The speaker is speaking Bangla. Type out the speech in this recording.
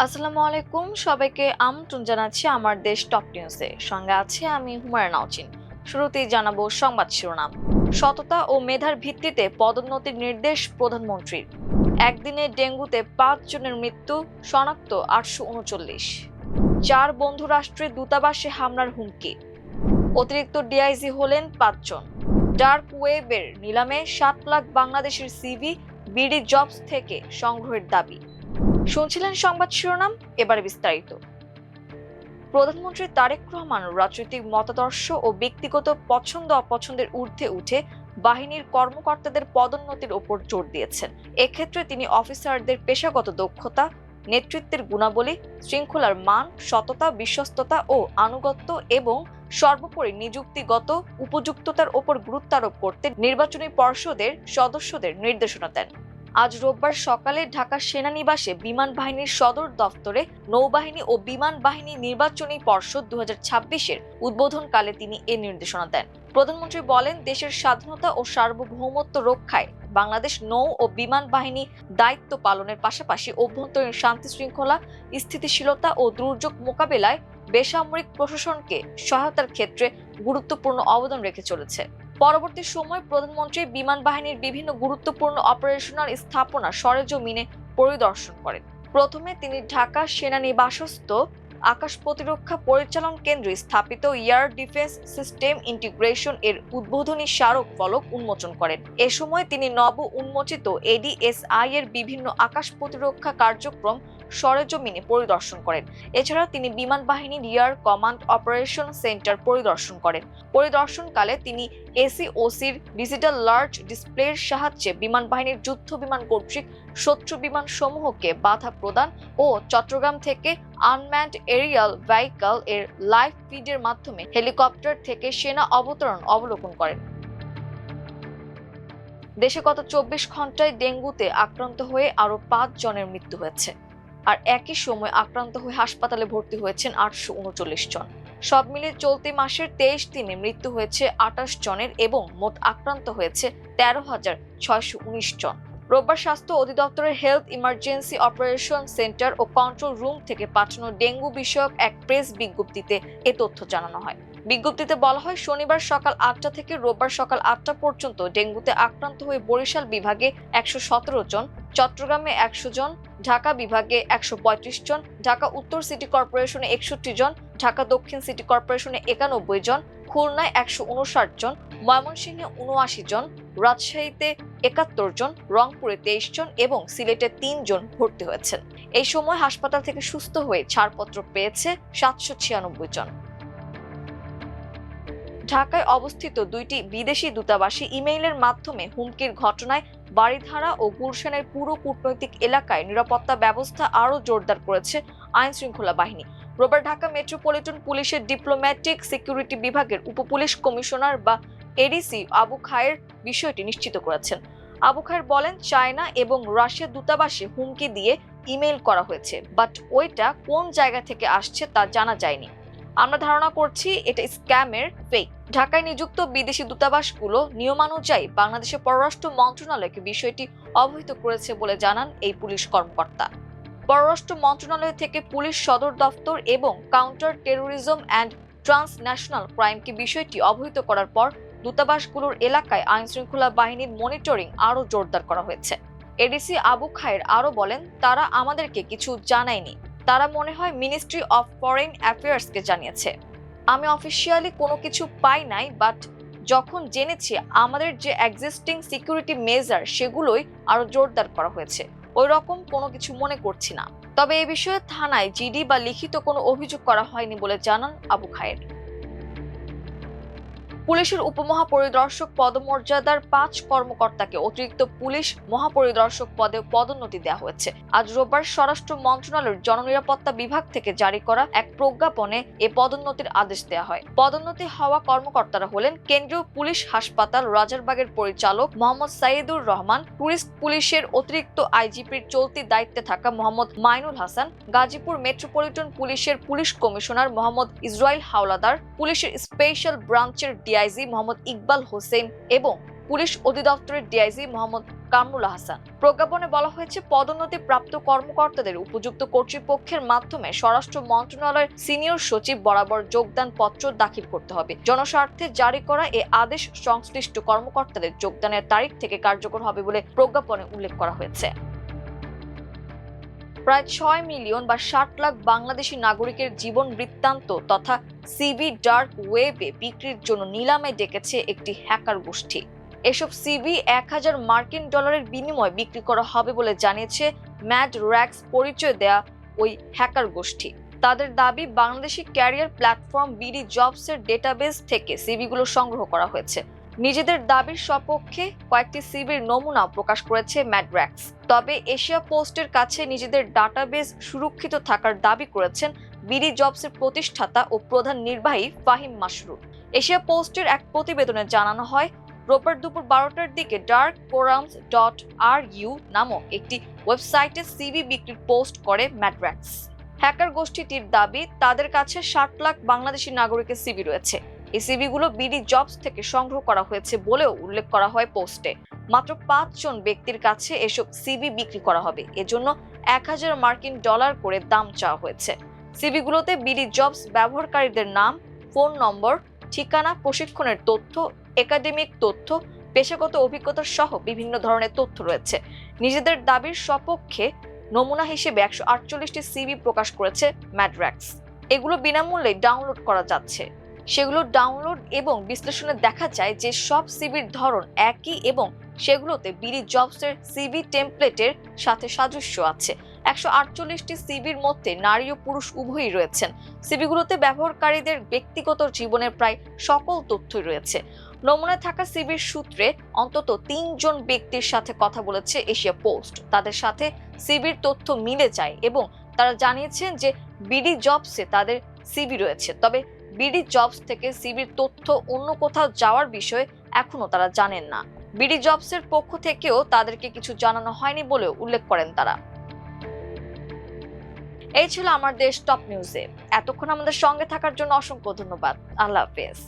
আসসালামু আলাইকুম, সবাইকে আমন্ত্রণ জানাচ্ছি আমার দেশ টপ নিউজে। সঙ্গে আছে আমি হুমায়রা নাওচিন। শুরুতেই জানাবো সংবাদ শিরোনাম। সততা ও মেধার ভিত্তিতে পদোন্নতির নির্দেশ প্রধানমন্ত্রীর। একদিনে ডেঙ্গুতে ৫ জনের মৃত্যু, শনাক্ত ৮৩৯। ৪ বন্ধু রাষ্ট্রের দূতাবাসে হামলার হুমকি। অতিরিক্ত ডিআইজি হলেন ৫ জন। ডার্ক ওয়েবের নিলামে ৭ লাখ বাংলাদেশের সিভি বিডি জবস থেকে সংগ্রহের দাবি। শুনছিলেন সংবাদ শিরোনাম, এবারে বিস্তারিত। প্রধানমন্ত্রী তারেক রহমান রাজনৈতিক মতাদর্শ ও ব্যক্তিগত পছন্দ অপছন্দের ঊর্ধ্বে উঠে বাহিনীর কর্মকর্তাদের পদোন্নতির ওপর জোর দিয়েছেন। এক্ষেত্রে তিনি অফিসারদের পেশাগত দক্ষতা, নেতৃত্বের গুণাবলী, শৃঙ্খলার মান, সততা, বিশ্বস্ততা ও আনুগত্য এবং সর্বোপরি নিযুক্তিগত উপযুক্ততার ওপর গুরুত্ব আরোপ করতে নির্বাচনী পর্ষদের সদস্যদের নির্দেশনা দেন। আজ রোববার সকালে ঢাকা সেনানিবাসে বিমান বাহিনীর সদর দফতরে নৌবাহিনী ও বিমান বাহিনী নির্বাচনী পর্ষদ ২০২৬-এর উদ্বোধনকালে তিনি এ নির্দেশনা দেন। প্রধানমন্ত্রী বলেন, দেশের স্বাধীনতা ও সার্বভৌমত্ব রক্ষায় বাংলাদেশ নৌ ও বিমান বাহিনী দায়িত্ব পালনের পাশাপাশি অভ্যন্তরীণ শান্তি শৃঙ্খলা, স্থিতিশীলতা ও দুর্যোগ মোকাবেলায় বেসামরিক প্রশাসনকে সহায়তার ক্ষেত্রে গুরুত্বপূর্ণ অবদান রেখে চলেছে। পরবর্তী সময় প্রধানমন্ত্রী বিমান বাহিনীর বিভিন্ন গুরুত্বপূর্ণ অপারেশনাল স্থাপনা সরেজমিনে পরিদর্শন করেন। প্রথমে তিনি ঢাকা সেনানিবাসস্থ আকাশ প্রতিরক্ষা পরিচালন কেন্দ্রে স্থাপিত এয়ার ডিফেন্স সিস্টেম ইন্টিগ্রেশন এর উদ্বোধনী স্মারক ফলক উন্মোচন করেন। এ সময় তিনি নব উন্মোচিত এডিএসআই এর বিভিন্ন আকাশ প্রতিরক্ষা কার্যক্রম সরেজমিনে পরিদর্শন করেন। এছাড়া তিনি বিমান বাহিনীর এয়ার কমান্ড অপারেশন সেন্টার পরিদর্শন করেন। পরিদর্শনকালে তিনি এসিওসির ডিজিটাল লার্জ ডিসপ্লের সাহায্যে বিমান বাহিনীর যুদ্ধ বিমান কর্তৃক শত্রু বিমান সমূহকে বাধা প্রদান ও চট্টগ্রাম থেকে আনম্যান্ড এরিয়াল ভেহিকল এর লাইভ ফিডের মাধ্যমে হেলিকপ্টার থেকে সেনা অবতরণ অবলোকন করেন। দেশে গত ২৪ ঘন্টায় ডেঙ্গুতে আক্রান্ত হয়ে আরো ৫ জনের মৃত্যু হয়েছে। আর একই সময় আক্রান্ত হয়ে হাসপাতালে ভর্তি হয়েছেন ৮৩৯ জন। সব মিলিয়ে চলতি মাসের ২৩ দিনে মৃত্যু হয়েছে ২৮ জনের এবং মোট আক্রান্ত হয়েছে ১৩,৬১৯ জন। রোববার স্বাস্থ্য অধিদপ্তরের হেলথ ইমার্জেন্সি অপারেশন সেন্টার ও কন্ট্রোল রুম থেকে পাঠানো ডেঙ্গু বিষয়ক এক প্রেস বিজ্ঞপ্তিতে এ তথ্য জানানো হয়। বিজ্ঞপ্তিতে বলা হয়, শনিবার সকাল ৮টা থেকে রোববার সকাল ৮টা পর্যন্ত ডেঙ্গুতে আক্রান্ত হয়ে বরিশাল বিভাগে ১১৭ জন, চট্টগ্রামে ১০০ জন, ঢাকা বিভাগে ১৩৫ জন, ঢাকা উত্তর সিটি কর্পোরেশনে ৬১ জন, ঢাকা দক্ষিণ সিটি কর্পোরেশনে ৯১ জন, খুলনায় ১৫৯ জন, ময়মনসিংহে ৭৯ জন, রাজশাহীতে ৭১ জন, রংপুরে ২৩ জন এবং সিলেটে ৩ জন ভর্তি হয়েছেন। এই সময় হাসপাতাল থেকে সুস্থ হয়ে ছাড়পত্র পেয়েছে ৭৯৬ জন। ঢাকায় অবস্থিত ২টি বিদেশি দূতাবাসে ইমেইলের মাধ্যমে হুমকির ঘটনায় বারিধারা ও গুলশানের পুরো কূটনৈতিক এলাকায় নিরাপত্তা ব্যবস্থা আরও জোরদার করেছে আইন শৃঙ্খলা বাহিনী। রোববার ঢাকা মেট্রোপলিটন পুলিশের ডিপ্লোম্যাটিক সিকিউরিটি বিভাগের উপপুলিশ কমিশনার বা এডিসি আবু খায়ের বিষয়টি নিশ্চিত করেছেন। আবু খায়ের বলেন, চায়না এবং রাশিয়ার দূতাবাসে হুমকি দিয়ে ইমেইল করা হয়েছে, বাট ওইটা কোন জায়গা থেকে আসছে তা জানা যায়নি। আমরা ধারণা করছি এটা স্ক্যামের ফেক। ঢাকায় নিযুক্ত বিদেশি দূতাবাসগুলো নিয়মানুযায়ী বাংলাদেশের পররাষ্ট্র মন্ত্রণালয়কে বিষয়টি অবহিত করেছে বলে জানান এই পুলিশ কর্মকর্তা। পররাষ্ট্র মন্ত্রণালয় থেকে পুলিশ সদর দফতর এবং কাউন্টার টেরোরিজম অ্যান্ড ট্রান্সন্যাশনাল ক্রাইমকে বিষয়টি অবহিত করার পর দূতাবাসগুলোর এলাকায় আইন শৃঙ্খলা বাহিনীর মনিটরিং আরও জোরদার করা হয়েছে। এডিসি আবু খায়ের আরও বলেন, তারা আমাদেরকে কিছু জানায়নি, তারা মনে হয় মিনিস্ট্রি অফ ফরেন অ্যাফেয়ার্সকে জানিয়েছে। আমি অফিসিয়ালি কোনো কিছু পাই নাই, বাট যখন জেনেছি আমাদের যে এক্সিস্টিং সিকিউরিটি মেজার সেগুলোই আরো জোরদার করা হয়েছে, ওই রকম কোনো কিছু মনে করছি না। তবে এই বিষয়ে থানায় জিডি বা লিখিত কোনো অভিযোগ করা হয়নি বলে জানান আবু খায়ের। পুলিশের উপমহাপরিদর্শক পদমর্যাদার ৫ কর্মকর্তাকে অতিরিক্ত পুলিশ মহাপরিদর্শক পদে পদোন্নতি দেওয়া হয়েছে। আজ রোববার স্বরাষ্ট্র মন্ত্রণালয়ের জননিরাপত্তা বিভাগ থেকে জারি করা এক প্রজ্ঞাপনে এ পদোন্নতির আদেশ দেওয়া হয়। পদোন্নতি হওয়া কর্মকর্তারা হলেন কেন্দ্রীয় পুলিশ হাসপাতাল রাজারবাগের পরিচালক মোহাম্মদ সাইদুর রহমান, টুরিস্ট পুলিশের অতিরিক্ত আইজিপির চলতি দায়িত্বে থাকা মোহাম্মদ মাইনুল হাসান, গাজীপুর মেট্রোপলিটন পুলিশের পুলিশ কমিশনার মোহাম্মদ ইসরাইল হাওলাদার, পুলিশের স্পেশাল ব্রাঞ্চের ডিআইজি মোহাম্মদ ইকবাল হোসেন এবং পুলিশ অধিদপ্তরের ডিআইজি মোহাম্মদ কামরুল হাসান। প্রজ্ঞাপনে বলা হয়েছে, পদোন্নতি প্রাপ্ত কর্মকর্তাদের উপযুক্ত কর্তৃপক্ষের মাধ্যমে স্বরাষ্ট্র মন্ত্রণালয়ের সিনিয়র সচিব বরাবর যোগদান পত্র দাখিল করতে হবে। জনস্বার্থে জারি করা এ আদেশ সংশ্লিষ্ট কর্মকর্তাদের যোগদানের তারিখ থেকে কার্যকর হবে বলে প্রজ্ঞাপনে উল্লেখ করা হয়েছে। প্রায় 6 মিলিয়ন বা 60 লাখ বাংলাদেশি নাগরিকের জীবন বৃত্তান্ত তথা সিভি ডার্ক ওয়েবে বিক্রির জন্য নিলামে ডেকেছে একটি হ্যাকার গোষ্ঠী। এসব সিভি 1000 মার্কিন ডলারের বিনিময়ে বিক্রি করা হবে বলে জানিয়েছে ম্যাড র্যাক্স পরিচয় দেয়া ওই হ্যাকার গোষ্ঠী। তাদের দাবি, বাংলাদেশি ক্যারিয়ার প্ল্যাটফর্ম বিডি জবসের ডেটাবেস থেকে সিভিগুলো সংগ্রহ করা হয়েছে। নিজেদের দাবির সপক্ষে কয়েকটি সিভির নমুনা প্রকাশ করেছে ম্যাড্র্যাক্স। তবে এশিয়া পোস্টের কাছে নিজেদের ডাটাবেস সুরক্ষিত থাকার দাবি করেছেন বিডি জবসের প্রতিষ্ঠাতা ও প্রধান নির্বাহী ফাহিম মাসরুর। এশিয়া পোস্টের এক প্রতিবেদনে জানানো হয়, রোববার দুপুর 12টার দিকে darkforums.ru নামক একটি ওয়েবসাইটে সিভি বিক্রির পোস্ট করে ম্যাড্র্যাক্স। হ্যাকার গোষ্ঠীটির দাবি, তাদের কাছে 60 লাখ বাংলাদেশি নাগরিকের সিভি রয়েছে। এই সিভিগুলো বিডি জবস থেকে সংগ্রহ করা হয়েছে বলেও উল্লেখ করা হয় পোস্টে। মাত্র 5 জন ব্যক্তির কাছে এসব সিভি বিক্রি করা হবে। এজন্য 1000 মার্কিন ডলার করে দাম চাওয়া হয়েছে। সিভিগুলোতে বিডি জবস ব্যবহারকারীদের নাম, ফোন নম্বর, ঠিকানা, প্রশিক্ষণের তথ্য, একাডেমিক তথ্য, পেশাগত অভিজ্ঞতা সহ বিভিন্ন ধরনের তথ্য রয়েছে। নিজেদের দাবির সপক্ষে নমুনা হিসেবে 148টি সিভি প্রকাশ করেছে ম্যাড্র্যাক্স। এগুলো বিনামূল্যে ডাউনলোড করা যাচ্ছে। সেগুলো ডাউনলোড এবং বিশ্লেষণে দেখা যায় যে সব সিভির ধরন একই এবং সেগুলোতে বিডি জবসের সিভি টেমপ্লেটের সাথে সাদৃশ্য আছে। 148টি সিভির মধ্যে নারী ও পুরুষ উভয়ই রয়েছেন। সিভিগুলোতে ব্যবহারকারীদের ব্যক্তিগত জীবনের প্রায় সকল তথ্যই রয়েছে। নমুনায় থাকা সিভির সূত্রে অন্তত 3 জন ব্যক্তির সাথে কথা বলেছে এশিয়া পোস্ট। তাদের সাথে সিভির তথ্য মিলে যায় এবং তারা জানিয়েছেন যে বিডি জবসে তাদের সিভি রয়েছে। তবে বিডি জবস থেকে সিভির তথ্য অন্য কোথাও যাওয়ার বিষয়ে এখনো তারা জানেন না। বিডি জবসের পক্ষ থেকেও তাদেরকে কিছু জানানো হয়নি বলেও উল্লেখ করেন তারা। এই ছিল আমার দেশ টপ নিউজে। এতক্ষণ আমাদের সঙ্গে থাকার জন্য অসংখ্য ধন্যবাদ। আল্লাহ হাফেজ।